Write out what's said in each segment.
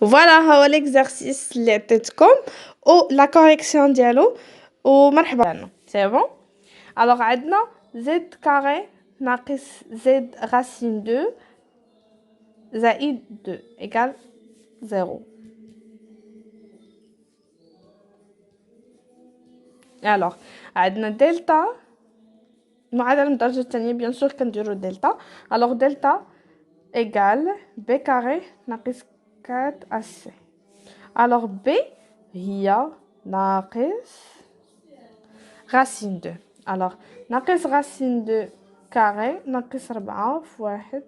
Voilà هو l'exercice اللي عطيتكم و la correction ديالو ومرحبا بنا. C'est bon. Alors عندنا z carré ناقص z racine 2 زائد 2 égale 0. Alors عندنا دلتا المعادلة من الدرجة الثانية bien sûr كنديرو دلتا. Alors دلتا égale b carré ناقص 4ac. Alors b هي ناقص racine 2. Alors ناقص racine 2 كاري ناقص 4 في 1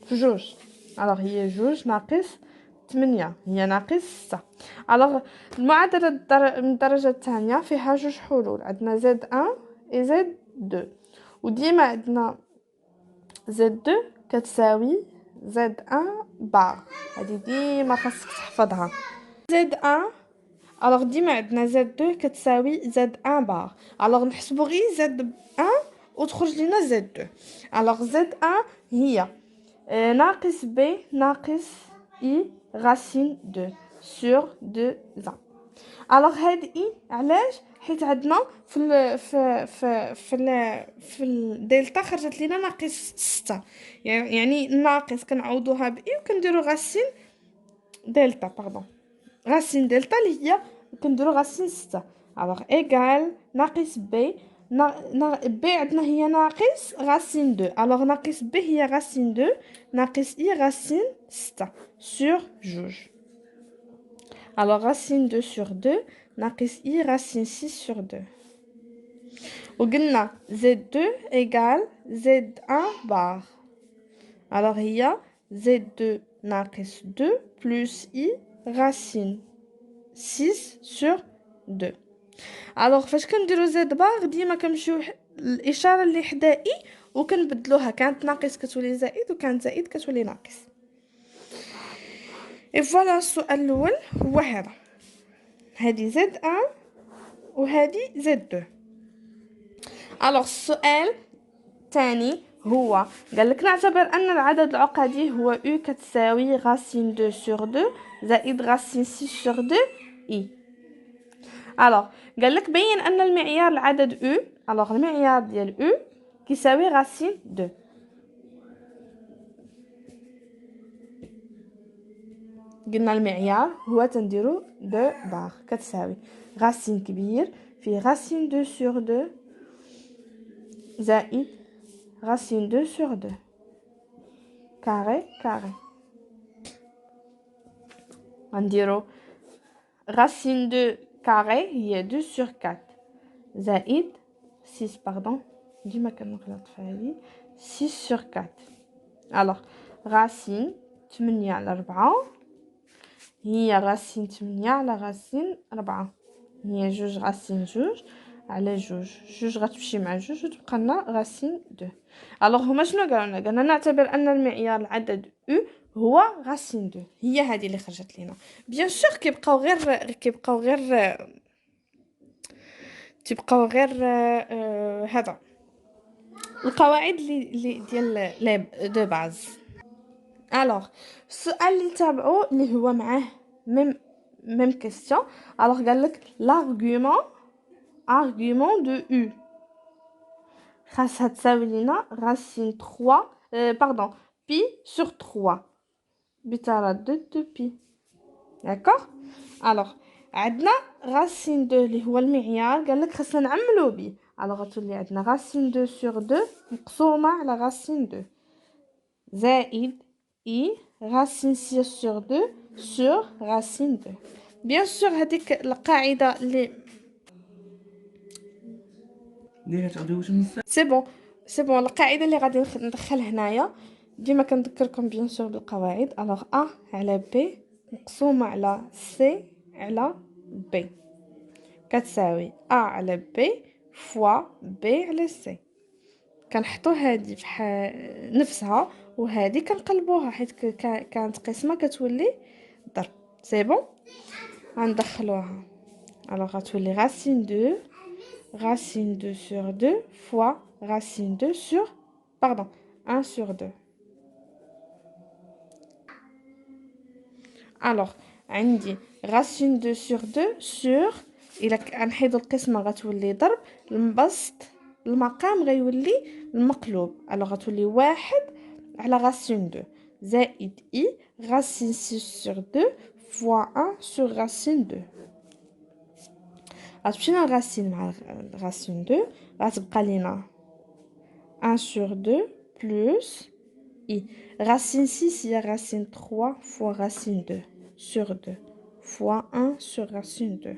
في جوج. alors هي جوج ناقص 8 هي ناقص 6. alors المعادلة من الدرجة الثانية فيها جوج حلول. عندنا زد 1 و زد 2 وديما عندنا زد 2 كتساوي زد 1 بار. هذه ديما خاصك تحفظها. زد 1 alors ديما عندنا زد 2 كتساوي زد 1 بار. alors نحسبو غير زد 1 وتخرج لنا زد 2. alors زد 1 هي ناقص ب ناقص اي راسين 2 sur 2 زا. alors هاد اي علاش؟ حيت عندنا في الدلتا خرجت لنا ناقص 6 يعني ناقص كنعوضوها ب اي وكنديرو راسين دلتا racine delta اللي هي كنديرو racine 6. alors égal ناقص b b عندنا هي ناقص racine 2. alors ناقص b هي racine 2 ناقص i racine 6 sur جوج. alors racine 2 sur 2 ناقص i racine 6 sur 2. وقلنا z2 égal z1 bar. alors هي z2 ناقص 2 plus i racine 6 sur 2. alors فاش كنديرو زد باغ ديما كنمشيو الاشاره اللي حدا اي وكنبدلوها. كانت ناقص كتولي زائد وكانت زائد كتولي ناقص. اي فوالا السؤال الاول هو هذا. هذه زد 1 وهذه زد 2. alors السؤال الثاني هو قال لك نعتبر ان العدد العقدي هو او كتساوي راسين 2 sur 2 زائد راسين 6 sur 2 اي. alors قال لك بين ان المعيار العدد او. alors المعيار ديال او كيساوي راسين 2. قلنا المعيار هو تنديرو 2 بار كتساوي راسين كبير في راسين 2 sur 2 زائد راسين 2 sur 2 كاري كاري. غنديرو راسين 2 كاري هي 2 sur 4 زائد 6 باردون ديما كنغلط في هذه 6 sur 4. alors راسين 8 على 4 هي راسين 8 على راسين 4 هي جوج راسين جوج على جوج. جوج غتمشي مع جوج وتبقى لنا راسين 2. alors هما شنو قالنا نعتبر ان المعيار العدد او هو راسين 2. هي هذه اللي خرجت لينا. بيان سور كيبقاو غير هذا القواعد اللي ديال دو باز. alors السؤال اللي تابعو اللي هو معاه même question. alors قال لك l'argument de u خاصها تساوي لنا راسين 3 pardon pi sur 3 بتردد de pi. d'accord. alors عندنا راسين 2 اللي هو المعيار قال لك خاصنا نعملو بيه. alors غتولي عندنا راسين 2 sur 2 مقسومه على راسين 2 زائد i racine 6 sur 2 sur racine 2. bien sûr هذيك القاعده اللي سي بون القاعده اللي غادي ندخل هنايا ديما كنذكركم بيان سور بالقواعد. alors a على b مقسومه على c على b كتساوي a على b فوا b على c. كنحطو هذه نفسها وهذه كنقلبوها حيت كانت قسمه كتولي ضرب. سي بون غندخلوها. alors غتولي racine 2 racine 2 sur 2 fois racine 2 sur 1 sur 2. الوغ عندي غاسين 2 sur 2 sur الا غنحيدو القسمه غتولي ضرب المبسط المقام غيولي المقلوب الوغ غتولي 1 على غاسين 2 زائد اي غاسين 6 sur 2 fois 1 sur غاسين 2 غتمشينا الغاسين مع غاسين 2 غتبقى لينا 1 sur 2 plus i. Racine 6, il y a racine 3 fois racine 2 sur 2 fois 1 sur racine 2.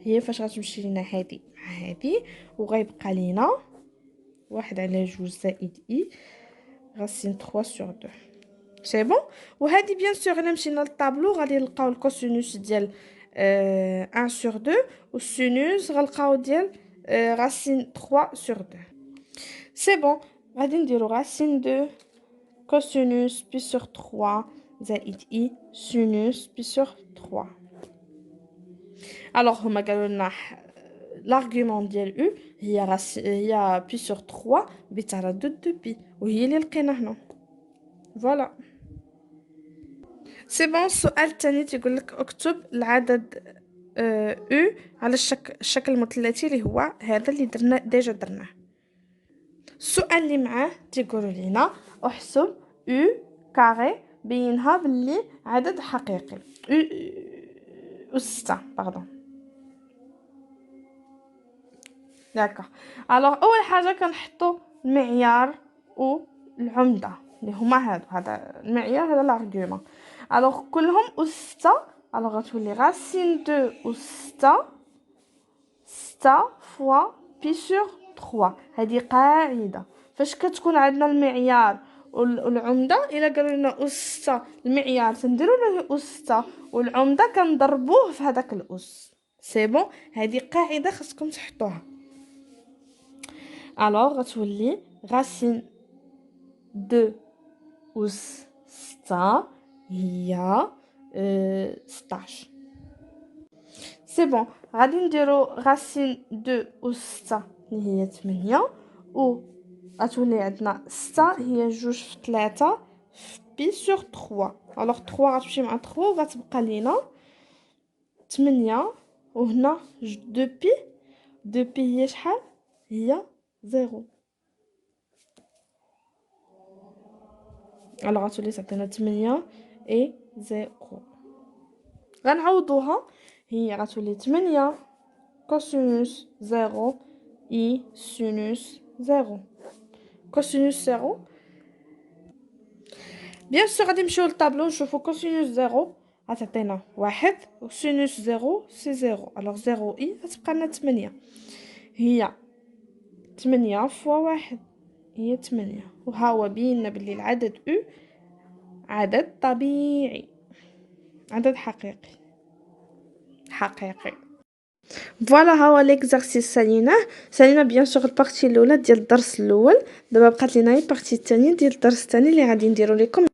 هي فاش غتمشي لينا هادي مع هادي وغيبقى لينا 1 على 2 زائد i racine 3 sur 2. سي بون. وهادي بيان سور الا مشينا للطابلو غادي نلقاو الكوسينوس ديال 1 sur 2 والسينوس غنلقاو ديال racine 3 sur 2. سي بون. غادي نديرو racine 2 cosinus pi sur 3 زائد i sinus pi sur 3. alors هما قالوا لنا l'argument ديال u هي pi sur 3 بتردد دو pi وهي اللي لقينا هنا. فوالا سي بون. السؤال الثاني تيقول لك اكتب العدد u على الشكل المثلثي اللي هو هذا اللي درناه. السؤال اللي معاه تيقولوا لينا احسب u كاري بينها باللي عدد حقيقي و6 باردون. داكوغ. الوغ اول حاجه كنحطوا المعيار والعمده اللي هما هذا المعيار هذا لارغومون. الوغ كلهم و6 الوغ غتولي راسين 2 و6 6 فوا بي سور 3. هذه قاعده فاش كتكون عندنا المعيار والعمده الا قالوا لنا اس 6 المعيار تنديروا له اس 6 والعمده كنضربوه في هذاك الاس. سي بون. هذه قاعده خاصكم تحطوها. الوغ غتولي راسين 2 اس 6 هي 16. سي بون. غادي نديرو راسين 2 اس 6 اللي هي 8 و غتولي عندنا 6 هي 2 في 3 بي سور 3. الوغ 3 غتمشي مع 3 وغتبقى لينا 8 وهنا 2 بي هي شحال هي 0. الوغ غتولي تعطينا 8 اي 0. غنعوضوها هي غتولي 8 كوسينوس 0 اي سينوس 0. كوسينوس 0 بيان سور غادي نمشيو للطابلو نشوفو كوسينوس 0 غتعطينا 1 وسينوس 0 سي 0. الوغ 0 اي غتبقى لنا 8 هي 8 فوا 1 هي 8 وها هو بينا بلي العدد او عدد طبيعي عدد حقيقي. فوالا ها هو ليكزارسيس سالينا بيان سور البارتي الاولى ديال الدرس الاول. دابا بقات لينا البارتي الثانيه ديال الدرس الثاني اللي غادي نديرو لكم